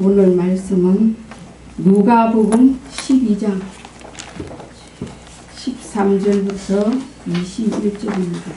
오늘 말씀은 누가복음 12장 13절부터 21절입니다.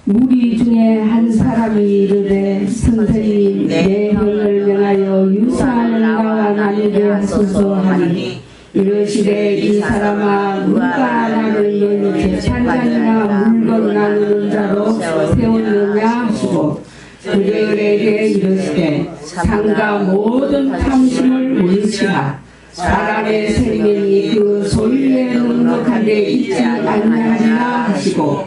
무리 중에 한 사람이 이르되 선생님 내 형을 명하여 유산을 나와 나누게 하소서 하니 이르시되 이 사람아 누가 나를 너희 재산이나 물건 나누는 자로 세웠느냐 하시고 그들에게 이르시되 상가 모든 탐심을 물으시라. 사람의 생명이 그 소유에 넉넉한 데 있지 아니하리라 하시고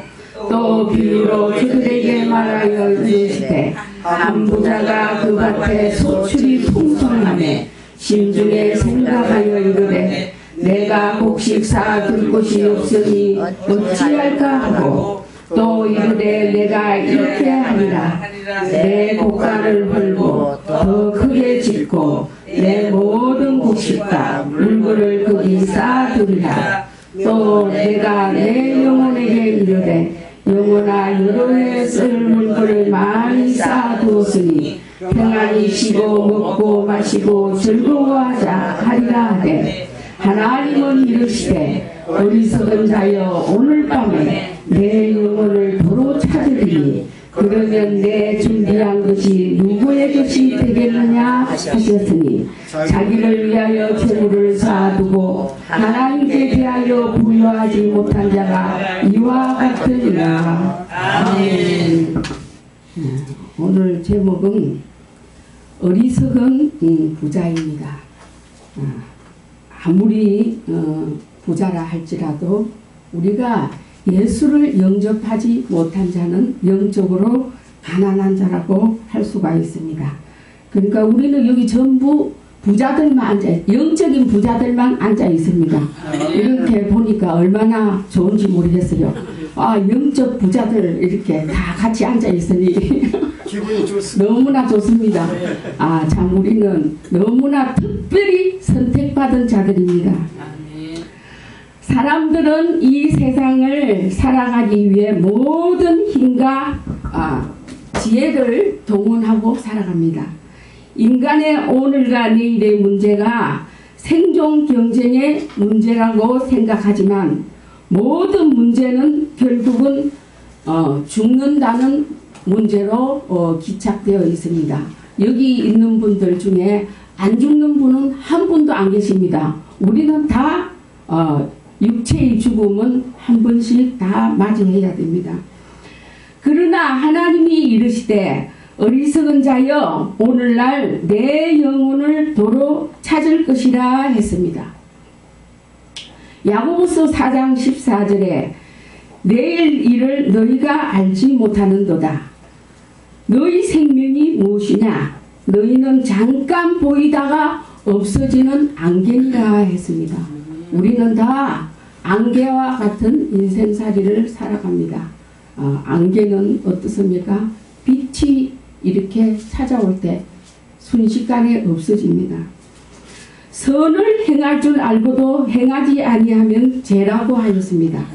또 비유로 그들에게 말하여 이르시되 한 부자가 그 밭에 소출이 풍성하매 심중에 생각하여 이르되 내가 곡식 사둘 곳이 없으니 어찌할까 하고 또 이르되 내가 이렇게 하리라. 내 곡간을 헐고 더 크게 짓고 내 모든 곡식과 물건을 거기 쌓아두리라. 또 내가 내 영혼에게 이르되 영혼아 여러 해 쓸 물건을 많이 쌓아두었으니 평안히 쉬고 먹고 마시고 즐거워하자 하리라 하되 하나님은 이르시되 어리석은 자여 오늘 밤에 내 영혼을 도로 찾으리니 그러면 내 준비한 것이 누구의 것이 되겠느냐 하셨으니 자기를 위하여 재물을 쌓아두고 하나님께 대하여 부유하지 못한 자가 이와 같으니라. 아멘. 오늘 제목은 어리석은 부자입니다. 아무리 부자라 할지라도 우리가 예수를 영접하지 못한 자는 영적으로 가난한 자라고 할 수가 있습니다. 그러니까 우리는 여기 전부 부자들만 영적인 부자들만 앉아 있습니다. 이렇게 보니까 얼마나 좋은지 모르겠어요. 영적 부자들 이렇게 다 같이 앉아 있으니 기분이 좋습니다. 너무나 좋습니다. 참 우리는 너무나 특별히 선택받은 자들입니다. 사람들은 이 세상을 살아가기 위해 모든 힘과 지혜를 동원하고 살아갑니다. 인간의 오늘과 내일의 문제가 생존 경쟁의 문제라고 생각하지만 모든 문제는 결국은 죽는다는 문제로 기착되어 있습니다. 여기 있는 분들 중에 안 죽는 분은 한 분도 안 계십니다. 우리는 다 육체의 죽음은 한 번씩 다 맞이해야 됩니다. 그러나 하나님이 이르시되 어리석은 자여 오늘날 내 영혼을 도로 찾을 것이라 했습니다. 야고보서 4장 14절에 내일 일을 너희가 알지 못하는도다. 너희 생명이 무엇이냐? 너희는 잠깐 보이다가 없어지는 안개니라 했습니다. 우리는 다 안개와 같은 인생살이를 살아갑니다. 안개는 어떻습니까? 빛이 이렇게 찾아올 때 순식간에 없어집니다. 선을 행할 줄 알고도 행하지 아니하면 죄라고 하였습니다.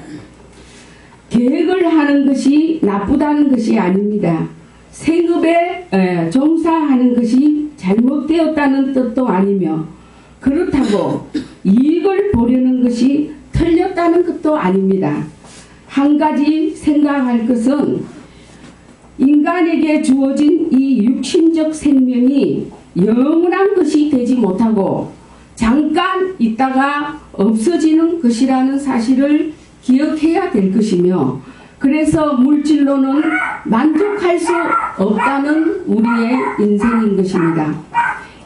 계획을 하는 것이 나쁘다는 것이 아닙니다. 생업에 종사하는 것이 잘못되었다는 뜻도 아니며 그렇다고 이익을 보려는 것이 틀렸다는 것도 아닙니다. 한 가지 생각할 것은 인간에게 주어진 이 육신적 생명이 영원한 것이 되지 못하고 잠깐 있다가 없어지는 것이라는 사실을 기억해야 될 것이며 그래서 물질로는 만족할 수 없다는 우리의 인생인 것입니다.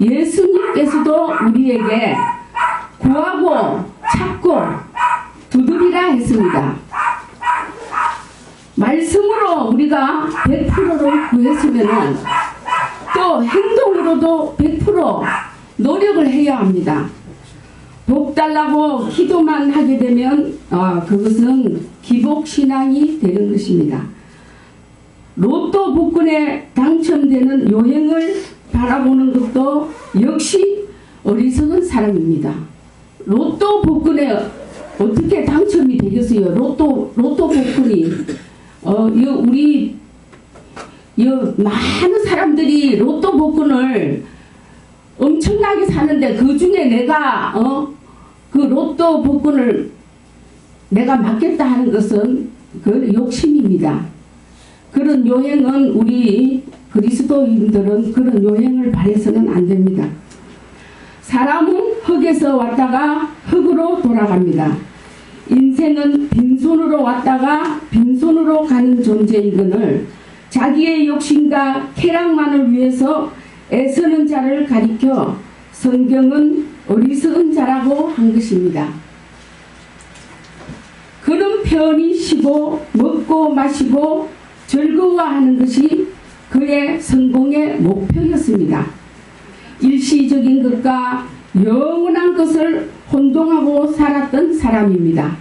예수님께서도 우리에게 구하고 찾고 두드리라 했습니다. 말씀으로 우리가 100%를 구했으면 또 행동으로도 100% 노력을 해야 합니다. 복 달라고 기도만 하게 되면 그것은 기복신앙이 되는 것입니다. 로또 복권에 당첨되는 요행을 바라보는 것도 역시 어리석은 사람입니다. 로또 복권에 어떻게 당첨이 되겠어요? 로또 복권이 우리 많은 사람들이 로또 복권을 엄청나게 사는데 그 중에 내가 그 로또 복권을 내가 맞겠다 하는 것은 그 욕심입니다. 그런 요행은 우리 그리스도인들은 그런 요행을 바해서는 안 됩니다. 사람은 흙에서 왔다가 흙으로 돌아갑니다. 인생은 빈손으로 왔다가 빈손으로 가는 존재이거늘 자기의 욕심과 쾌락만을 위해서 애쓰는 자를 가리켜 성경은 어리석은 자라고 한 것입니다. 그는 편히 쉬고 먹고 마시고 즐거워하는 것이 그의 성공의 목표였습니다. 일시적인 것과 영원한 것을 혼동하고 살았던 사람입니다.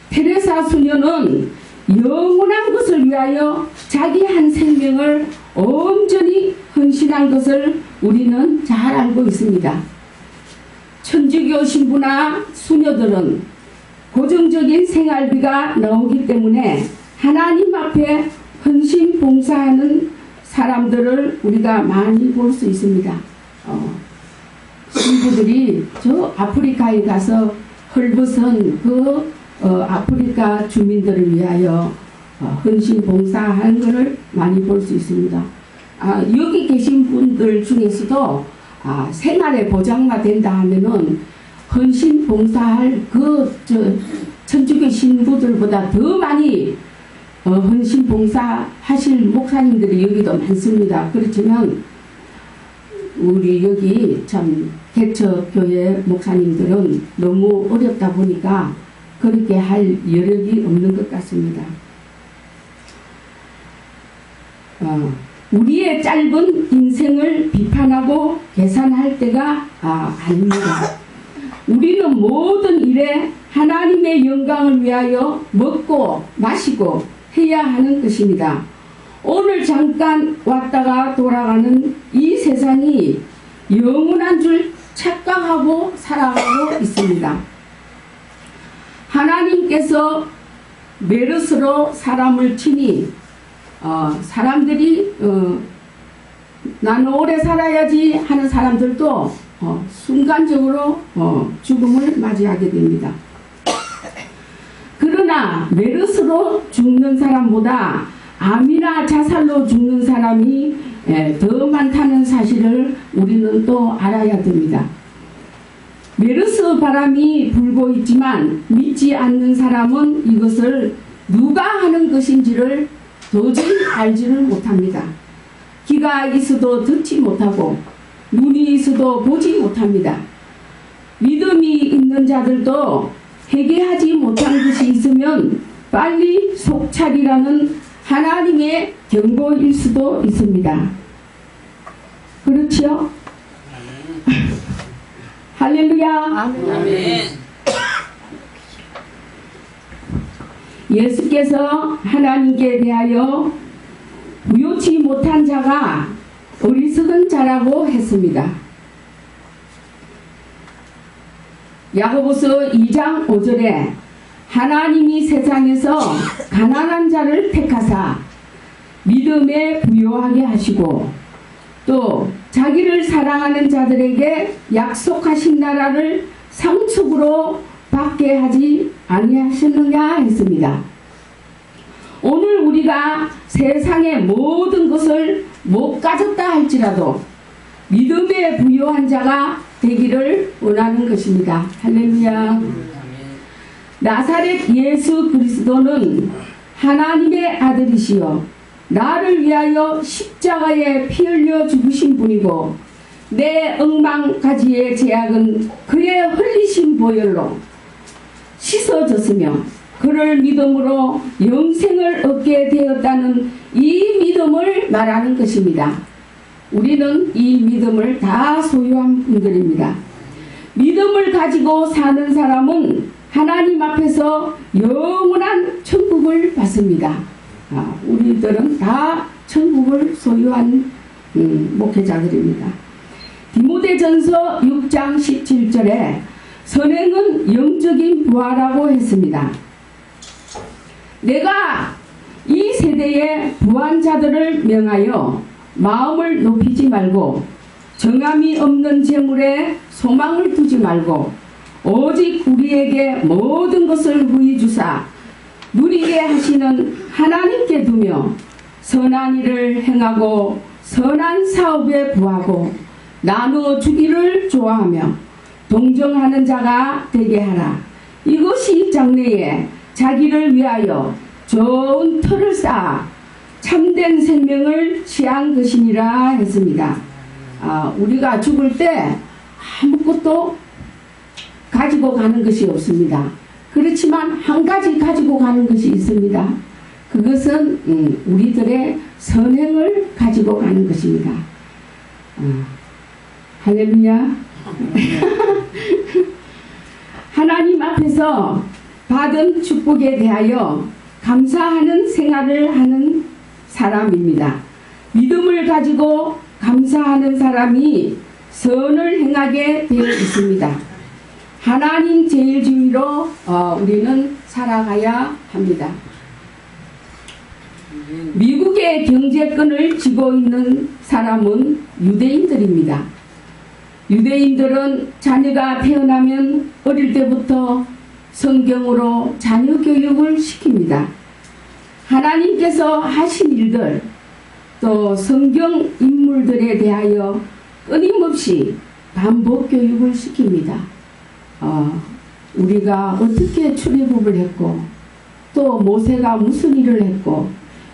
테레사 수녀는 영원한 것을 위하여 자기 한 생명을 온전히 헌신한 것을 우리는 잘 알고 있습니다. 천주교 신부나 수녀들은 고정적인 생활비가 나오기 때문에 하나님 앞에 헌신 봉사하는 사람들을 우리가 많이 볼 수 있습니다. 신부들이 저 아프리카에 가서 헐벗은 그 아프리카 주민들을 위하여 헌신 봉사하는 것을 많이 볼 수 있습니다. 여기 계신 분들 중에서도 생활의 보장만 된다 하면은 헌신 봉사할 천주교 신부들보다 더 많이 헌신 봉사하실 목사님들이 여기도 많습니다. 그렇지만 우리 여기 참 개척교회 목사님들은 너무 어렵다 보니까 그렇게 할 여력이 없는 것 같습니다. 우리의 짧은 인생을 비판하고 계산할 때가 아닙니다. 우리는 모든 일에 하나님의 영광을 위하여 먹고 마시고 해야 하는 것입니다. 오늘 잠깐 왔다가 돌아가는 이 세상이 영원한 줄 착각하고 살아가고 있습니다. 하나님께서 메르스로 사람을 치니 사람들이 나는 오래 살아야지 하는 사람들도 순간적으로 죽음을 맞이하게 됩니다. 그러나 메르스로 죽는 사람보다 암이나 자살로 죽는 사람이 더 많다는 사실을 우리는 또 알아야 됩니다. 메르스 바람이 불고 있지만 믿지 않는 사람은 이것을 누가 하는 것인지를 도저히 알지를 못합니다. 귀가 있어도 듣지 못하고 눈이 있어도 보지 못합니다. 믿음이 있는 자들도 회개하지 못한 것이 있으면 빨리 속차리라는 하나님의 경고일 수도 있습니다. 그렇지요? 할렐루야. 아멘. 예수께서 하나님께 대하여 부요치 못한 자가 어리석은 자라고 했습니다. 야고보서 2장 5절에 하나님이 세상에서 가난한 자를 택하사 믿음에 부요하게 하시고 또 자기를 사랑하는 자들에게 약속하신 나라를 상속으로 받게 하지 아니하시느냐 했습니다. 오늘 우리가 세상의 모든 것을 못 가졌다 할지라도 믿음에 부요한 자가 되기를 원하는 것입니다. 할렐루야. 나사렛 예수 그리스도는 하나님의 아들이시요 나를 위하여 십자가에 피 흘려 죽으신 분이고 내 억만가지의 죄악은 그의 흘리신 보혈로 씻어졌으며 그를 믿음으로 영생을 얻게 되었다는 이 믿음을 말하는 것입니다. 우리는 이 믿음을 다 소유한 분들입니다. 믿음을 가지고 사는 사람은 하나님 앞에서 영원한 천국을 받습니다. 우리들은 다 천국을 소유한 목회자들입니다. 디모데전서 6장 17절에 선행은 영적인 부하라고 했습니다. 내가 이 세대의 부한 자들을 명하여 마음을 높이지 말고 정함이 없는 재물에 소망을 두지 말고 오직 우리에게 모든 것을 후히 주사 누리게 하시는 하나님께 두며 선한 일을 행하고 선한 사업에 부하고 나누어 주기를 좋아하며 동정하는 자가 되게 하라. 이것이 장래에 자기를 위하여 좋은 터를 쌓아 참된 생명을 취한 것이니라 했습니다. 우리가 죽을 때 아무것도 가지고 가는 것이 없습니다. 그렇지만 한 가지 가지고 가는 것이 있습니다. 그것은 우리들의 선행을 가지고 가는 것입니다. 할렐루야. 하나님 앞에서 받은 축복에 대하여 감사하는 생활을 하는 사람입니다. 믿음을 가지고 감사하는 사람이 선을 행하게 되어 있습니다. 하나님 제일주의로 우리는 살아가야 합니다. 미국의 경제권을 쥐고 있는 사람은 유대인들입니다. 유대인들은 자녀가 태어나면 어릴 때부터 성경으로 자녀 교육을 시킵니다. 하나님께서 하신 일들, 또 성경 인물들에 대하여 끊임없이 반복 교육을 시킵니다. 우리가 어떻게 출애굽을 했고, 또 모세가 무슨 일을 했고,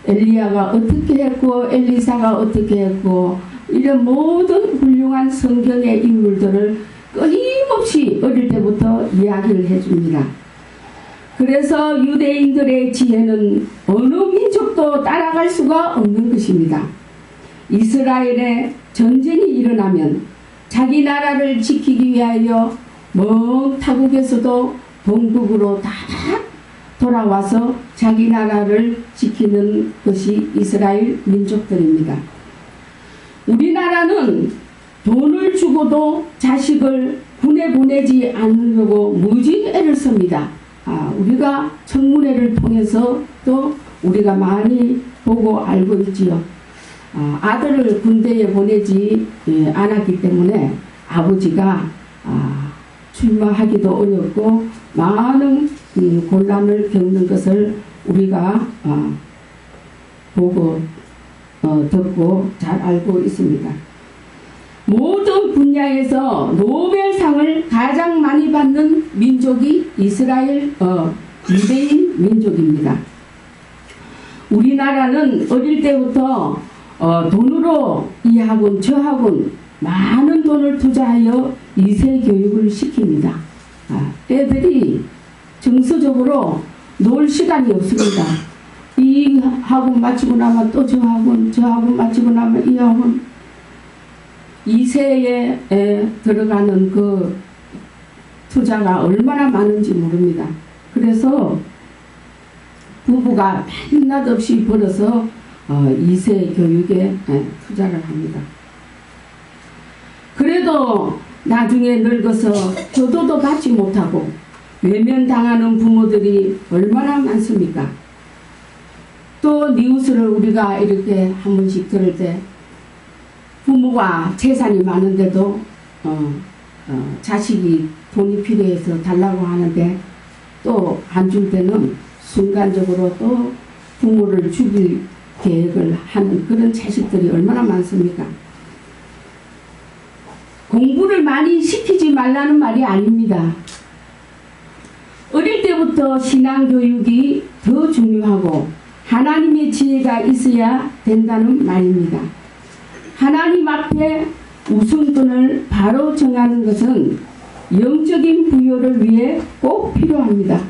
엘리야가 어떻게 했고, 엘리사가 어떻게 했고, 이런 모든 훌륭한 성경의 인물들을 끊임없이 어릴 때부터 이야기를 해줍니다. 그래서 유대인들의 지혜는 어느 민족도 따라갈 수가 없는 것입니다. 이스라엘에 전쟁이 일어나면 자기 나라를 지키기 위하여 먼 타국에서도 동국으로 다 돌아와서 자기 나라를 지키는 것이 이스라엘 민족들입니다. 우리나라는 돈을 주고도 자식을 군에 보내지 않으려고 무지 애를 씁니다. 우리가 청문회를 통해서 또 우리가 많이 보고 알고 있지요. 아들을 군대에 보내지 않았기 때문에 아버지가 출마하기도 어렵고 많은 곤란을 겪는 것을 우리가 보고 듣고 잘 알고 있습니다. 모든 분야에서 노벨상을 가장 많이 받는 민족이 이스라엘 유대인 민족입니다. 우리나라는 어릴 때부터 돈으로 이 학원 저 학원 많은 돈을 투자하여 2세 교육을 시킵니다. 애들이 정서적으로 놀 시간이 없습니다. 이 학원 마치고 나면 또 저 학원 마치고 나면 이 학원 2세에 들어가는 그 투자가 얼마나 많은지 모릅니다. 그래서 부부가 밤낮 없이 벌어서 2세 교육에 투자를 합니다. 그래도 나중에 늙어서 효도도 받지 못하고 외면당하는 부모들이 얼마나 많습니까? 또 뉴스를 우리가 이렇게 한 번씩 들을 때 부모가 재산이 많은데도 자식이 돈이 필요해서 달라고 하는데 또 안 줄 때는 순간적으로 또 부모를 죽일 계획을 하는 그런 자식들이 얼마나 많습니까? 공부를 많이 시키지 말라는 말이 아닙니다. 어릴 때부터 신앙교육이 더 중요하고 하나님의 지혜가 있어야 된다는 말입니다. 하나님 앞에 우선순위를 바로 정하는 것은 영적인 부여를 위해 꼭 필요합니다.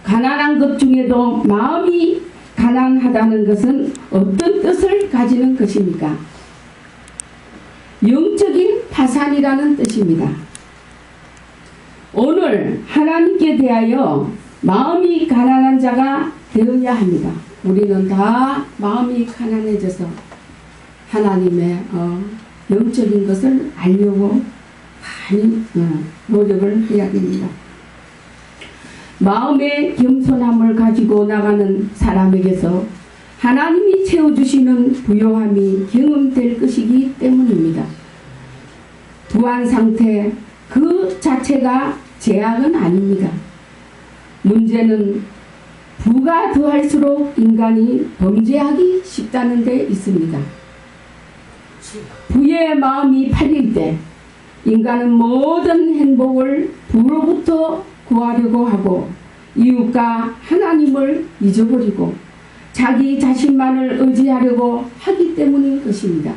가난한 것 중에도 마음이 가난하다는 것은 어떤 뜻을 가지는 것입니까? 영적인 파산이라는 뜻입니다. 오늘 하나님께 대하여 마음이 가난한 자가 되어야 합니다. 우리는 다 마음이 가난해져서 하나님의 영적인 것을 알려고 많이 노력을 해야 됩니다. 마음의 겸손함을 가지고 나가는 사람에게서 하나님이 채워주시는 부요함이 경험될 것이기 때문입니다. 부한 상태 그 자체가 제약은 아닙니다. 문제는 부가 더할수록 인간이 범죄하기 쉽다는 데 있습니다. 부의 마음이 팔릴 때 인간은 모든 행복을 부로부터 구하려고 하고 이웃과 하나님을 잊어버리고 자기 자신만을 의지하려고 하기 때문인 것입니다.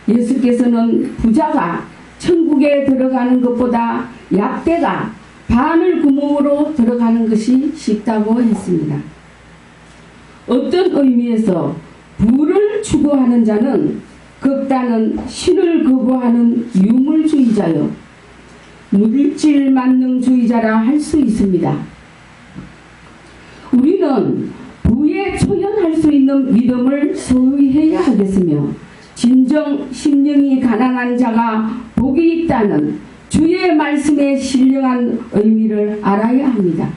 예수께서는 부자가 천국에 들어가는 것보다 약대가 바늘 구멍으로 들어가는 것이 쉽다고 했습니다. 어떤 의미에서 부를 추구하는 자는 극단은 신을 거부하는 유물주의자요 물질 만능주의자라 할 수 있습니다. 우리는 부에 초연할 수 있는 믿음을 소유해야 하겠으며 진정 심령이 가난한 자가 복이 있다는 주의 말씀의 신령한 의미를 알아야 합니다.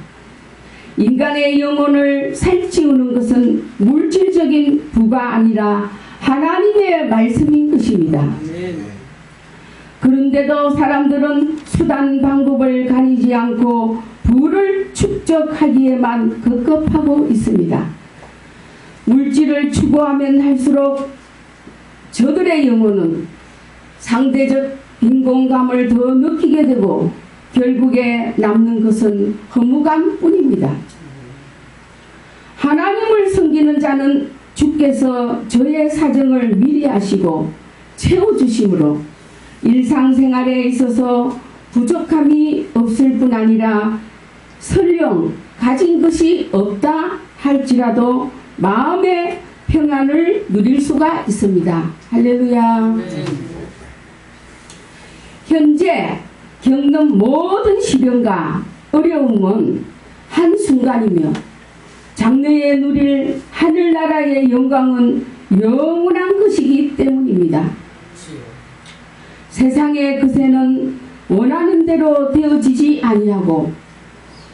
인간의 영혼을 살찌우는 것은 물질적인 부가 아니라 하나님의 말씀인 것입니다. 그런데도 사람들은 수단 방법을 가리지 않고 부를 축적하기에만 급급하고 있습니다. 물질을 추구하면 할수록 저들의 영혼은 상대적 빈곤감을 더 느끼게 되고 결국에 남는 것은 허무감뿐입니다. 하나님을 섬기는 자는 주께서 저의 사정을 미리 아시고 채워주심으로 일상생활에 있어서 부족함이 없을 뿐 아니라 설령 가진 것이 없다 할지라도 마음의 평안을 누릴 수가 있습니다. 할렐루야. 현재 겪는 모든 시련과 어려움은 한순간이며 장래에 누릴 하늘나라의 영광은 영원한 것이기 때문입니다. 세상의 것에는 원하는 대로 되어지지 아니하고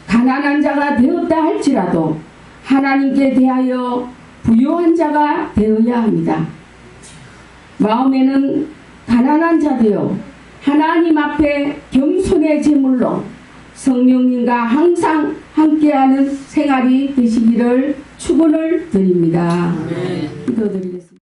가난한 자가 되었다 할지라도 하나님께 대하여 부요한 자가 되어야 합니다. 마음에는 가난한 자 되어 하나님 앞에 겸손의 제물로 성령님과 항상 함께하는 생활이 되시기를 축원을 드립니다. 기도드리겠습니다.